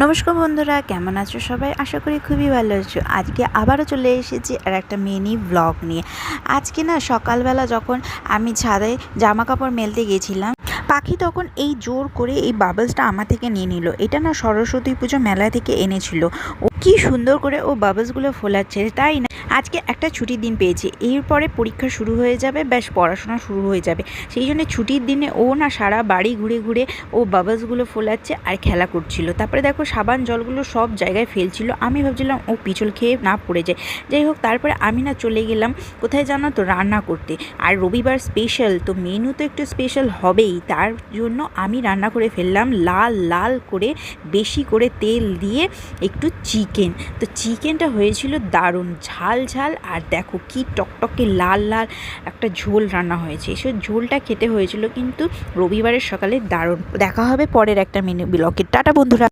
নমস্কার বন্ধুরা, কেমন আছো সবাই? আশা করি খুবই ভালো আছো। আজকে আবারও চলে এসেছি আর একটা মিনি ব্লগ নিয়ে। আজকে না সকালবেলা যখন আমি ছাদে জামা কাপড় মেলতে গেছিলাম, পাখি তখন এই জোর করে এই বাবলসটা আমার থেকে নিয়ে নিল। এটা না সরস্বতী পুজো মেলা থেকে এনেছিল। ও কি সুন্দর করে ও বাবলসগুলো ফোলাচ্ছে, তাই না? আজকে একটা ছুটির দিন পেয়েছি, এরপরে পরীক্ষা শুরু হয়ে যাবে, ব্যাস পড়াশোনা শুরু হয়ে যাবে। সেই জন্য ছুটির দিনে ও না সারা বাড়ি ঘুরে ঘুরে ও বাবলসগুলো ফোলাচ্ছে আর খেলা করছিল। তারপরে দেখো সাবান জলগুলো সব জায়গায় ফেলছিল। আমি ভাবছিলাম ও পিছল খেয়ে না পড়ে যায়। যাই হোক, তারপরে আমি না চলে গেলাম কোথায় জানো তো, রান্না করতে। আর রবিবার স্পেশাল তো, মেনু তো একটু স্পেশাল হবেই। তার জন্য আমি রান্না করে ফেললাম লাল লাল করে, বেশি করে তেল দিয়ে একটু চিকেন। তো চিকেনটা হয়েছিল দারুণ ঝাল ঝাল, আর দেখো কি টকটকে লাল লাল একটা ঝোল রান্না হয়েছে। সেই ঝোলটা খেতে হয়েছিল কিন্তু রবিবারের সকালে দারুণ। দেখা হবে পরের একটা মিনি ব্লগে। টাটা বন্ধুরা।